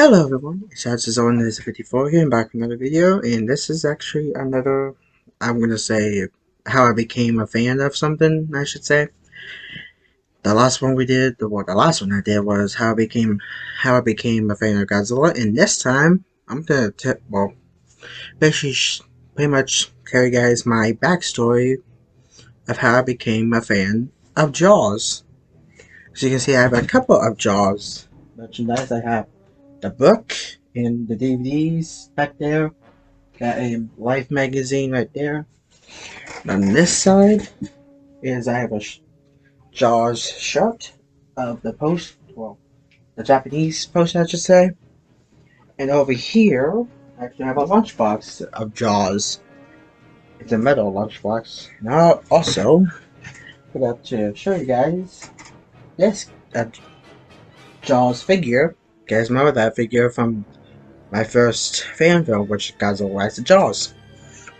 Hello everyone, it's Zone54 here and back with another video, and this is actually another, I'm gonna say, how I became a fan of something, I should say. The last one we did, the last one I did was how I became a fan of Godzilla, and this time, I'm gonna basically pretty much tell you guys my backstory of how I became a fan of Jaws. As you can see, I have a couple of Jaws merchandise. I have the book and the DVDs back there. Got a Life magazine right there. On this side is I have a Jaws shirt of the the Japanese post, I should say. And over here, I actually have a lunchbox of Jaws. It's a metal lunchbox. Now, also, forgot to show you guys this Jaws figure. You guys remember that figure from my first fan film, which Godzilla Rise of Jaws.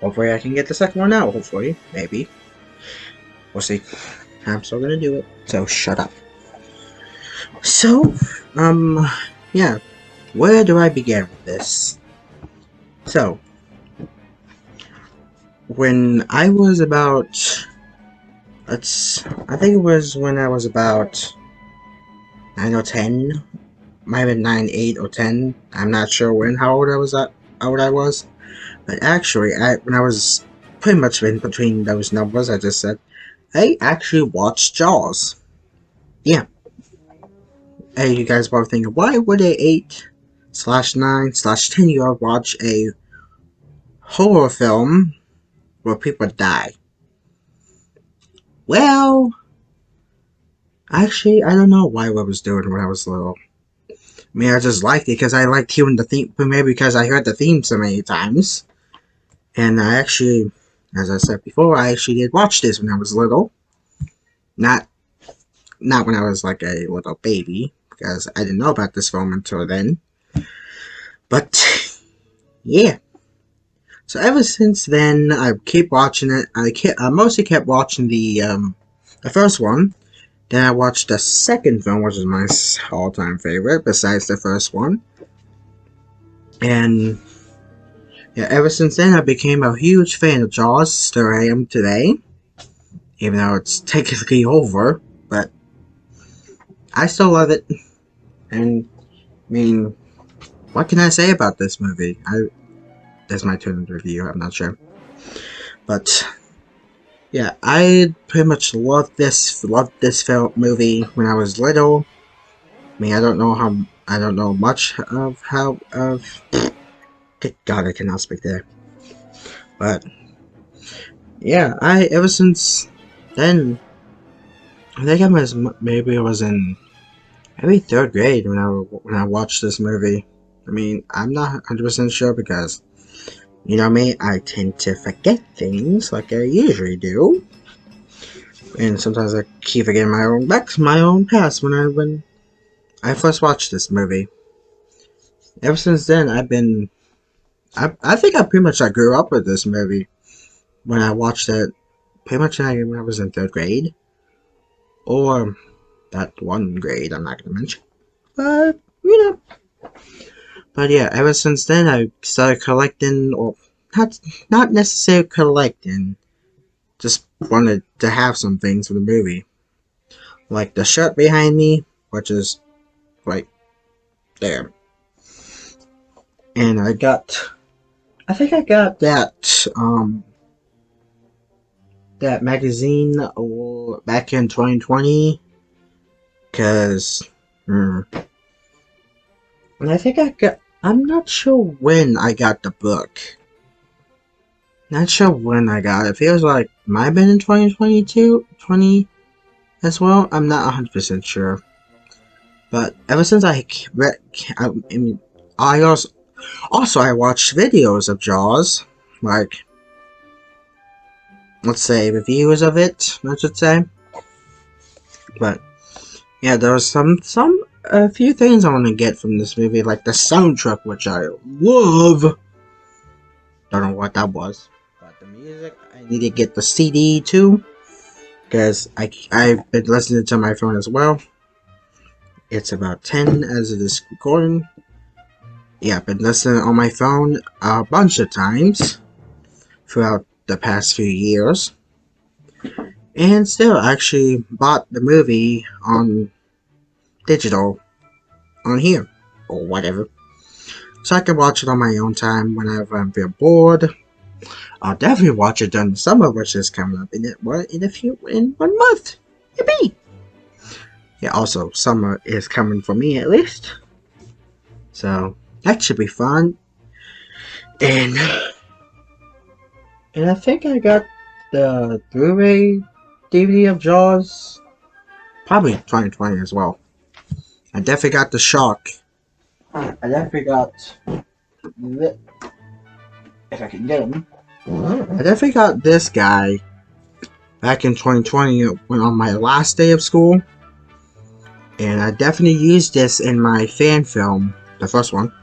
Hopefully I can get the second one out, hopefully, maybe. We'll see. I'm still gonna do it, so shut up. So, yeah, where do I begin with this? So, when I was about, I think it was when I was about 9 or 10, might have been 9, 8, or 10, I'm not sure how old I was, but actually, when I was pretty much in between those numbers I just said, I actually watched Jaws. Yeah. Hey, you guys probably thinking, why would a 8/9/10-year-old watch a horror film where people die? Well, actually, I don't know why I was doing when I was little. I mean, I just liked it because I liked hearing the theme, maybe because I heard the theme so many times. And I actually, as I said before, I actually did watch this when I was little. Not when I was like a little baby, because I didn't know about this film until then. But, yeah. So ever since then, I keep watching it. I mostly kept watching the first one. Then I watched the second film, which is my all-time favorite, besides the first one. And yeah, ever since then, I became a huge fan of Jaws. Still I am today, even though it's technically over. But I still love it. And I mean, what can I say about this movie? That's my turn to review. I'm not sure, but yeah, I pretty much loved this film movie when I was little. I mean, I don't know much of good God, I cannot speak there. But yeah, ever since then, I think maybe I was in maybe third grade when I watched this movie. I mean, I'm not 100% sure because you know me, I tend to forget things like I usually do. And sometimes I keep forgetting my own past when I first watched this movie. Ever since then, I think I pretty much grew up with this movie when I watched it. Pretty much when I was in third grade, or that one grade I'm not gonna mention. But you know, but yeah, ever since then I started collecting, or not necessarily collecting. Just wanted to have some things for the movie, like the shirt behind me, which is right there. And I think I got that magazine back in 2020, cause, and I think I'm not sure when I got the book. Not sure when I got it. It feels like might have been in 20 as well. I'm not 100% sure. But ever since I read, I mean, I also I watched videos of Jaws, like let's say reviews of it, I should say. But yeah, there was a few things I want to get from this movie, like the soundtrack, which I love. Don't know what that was, but the music, I need to get the CD too, because I've been listening to my phone as well. It's about 10 as it is recording. yeah, I've been listening on my phone a bunch of times throughout the past few years. And still actually bought the movie on digital on here or whatever. So I can watch it on my own time whenever I feel bored. I'll definitely watch it during the summer, which is coming up in 1 month. Yippee! Yeah, also summer is coming for me at least. So that should be fun. And I think I got the Blu-ray DVD of Jaws probably 2020 as well. I definitely got the Shark. I definitely got if I can get him. I definitely got this guy back in 2020 when on my last day of school. And I definitely used this in my fan film, the first one.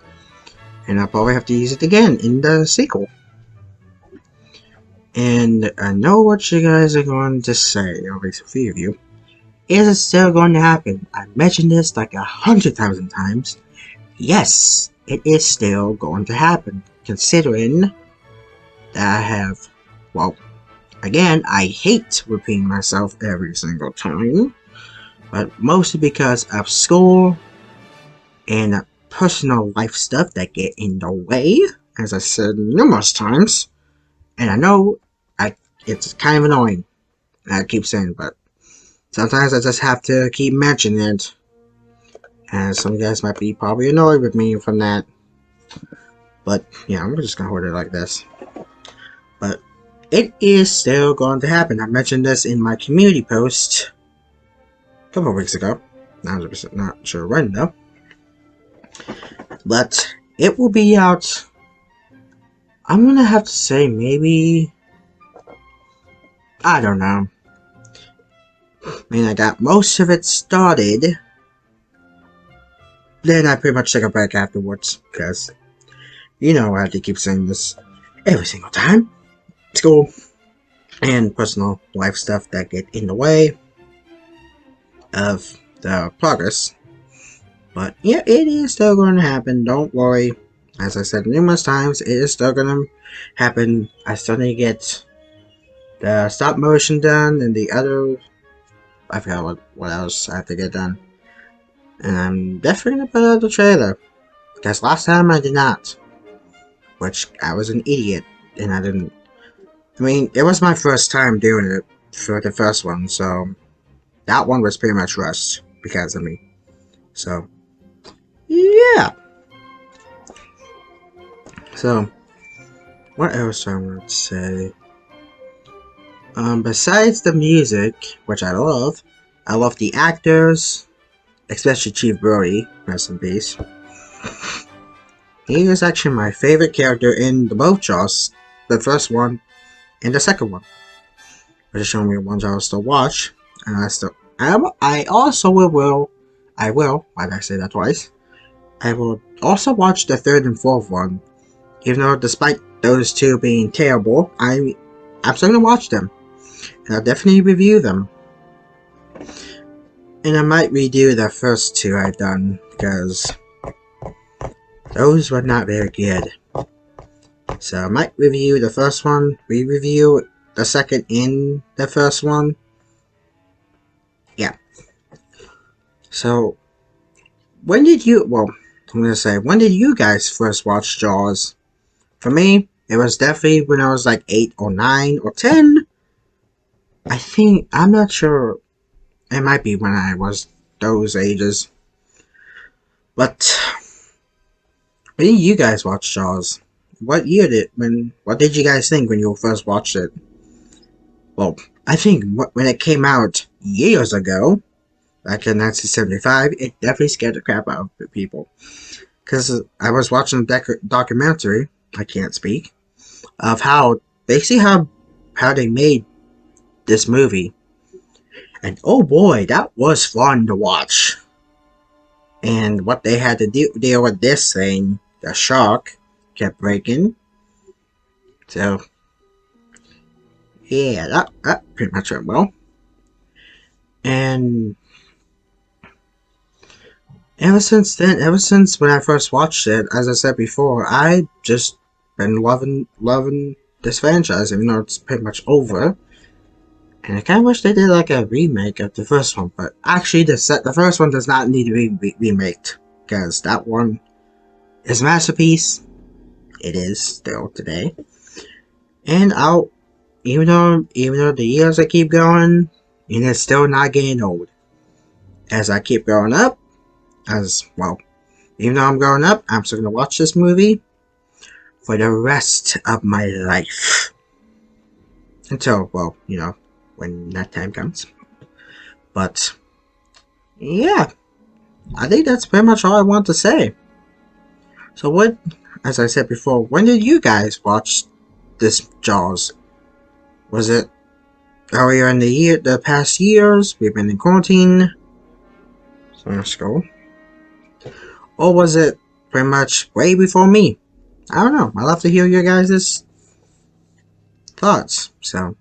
And I'll probably have to use it again in the sequel. And I know what you guys are going to say, or at least a few of you. Is it still going to happen? I've mentioned this like 100,000 times. Yes, it is still going to happen. Considering that I have, well, again, I hate repeating myself every single time. But mostly because of school and personal life stuff that get in the way, as I said numerous times. And I know it's kind of annoying. I keep saying, but sometimes I just have to keep mentioning it. And some guys might be probably annoyed with me from that. But yeah, I'm just gonna hold it like this. But it is still going to happen. I mentioned this in my community post a couple of weeks ago. 100% not sure when though. But it will be out. I'm gonna have to say maybe, I don't know. I mean, I got most of it started. Then I pretty much took a break afterwards. Because, you know, I have to keep saying this every single time. School and personal life stuff that get in the way of the progress. But yeah, it is still going to happen. Don't worry. As I said numerous times, it is still going to happen. I still need to get the stop motion done and the other, I forgot what else I have to get done. And I'm definitely going to put out the trailer. Because last time I did not. Which I was an idiot. And I didn't. I mean, it was my first time doing it for the first one. So that one was pretty much rushed because of me. So yeah. So what else I want to say? Besides the music, which I love the actors, especially Chief Brody, rest in peace. He is actually my favorite character in the both Jaws, the first one and the second one. Which is showing me one Jaws to watch, and I also will, why did I say that twice? I will also watch the third and fourth one, even though despite those two being terrible, I'm still gonna watch them. And I'll definitely review them. And I might redo the first two I've done, because those were not very good. So I might review the first one, re-review the second and the first one. Yeah. So, when did you guys first watch Jaws? For me, it was definitely when I was like 8 or 9 or 10. I think, I'm not sure. It might be when I was those ages. But when did you guys watch Jaws? What did you guys think when you first watched it? Well, I think when it came out years ago, back in 1975, it definitely scared the crap out of people. Because I was watching a documentary, I can't speak, of how they made this movie. And oh boy, that was fun to watch. And what they had to deal with this thing, the shark kept breaking. So, yeah, that pretty much went well. And ever since then, ever since when I first watched it, as I said before, I just been loving this franchise, even though it's pretty much over. And I kind of wish they did like a remake of the first one, but actually, the first one does not need to be remade because that one is a masterpiece. It is still today, and I'll even though the years I keep going, and it's still not getting old. As I keep growing up, as well, even though I'm growing up, I'm still gonna watch this movie for the rest of my life until when that time comes. But yeah, I think that's pretty much all I want to say. So as I said before, when did you guys watch this Jaws? Was it earlier in the past years? We've been in quarantine, so let's go. Or was it pretty much way before me? I don't know. I'd love to hear your guys' thoughts. So,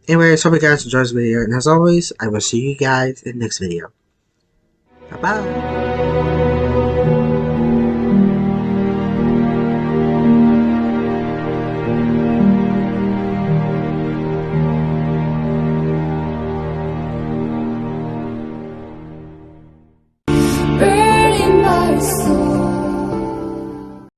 anyways, hope you guys enjoyed this video, and as always, I will see you guys in the next video. Bye bye.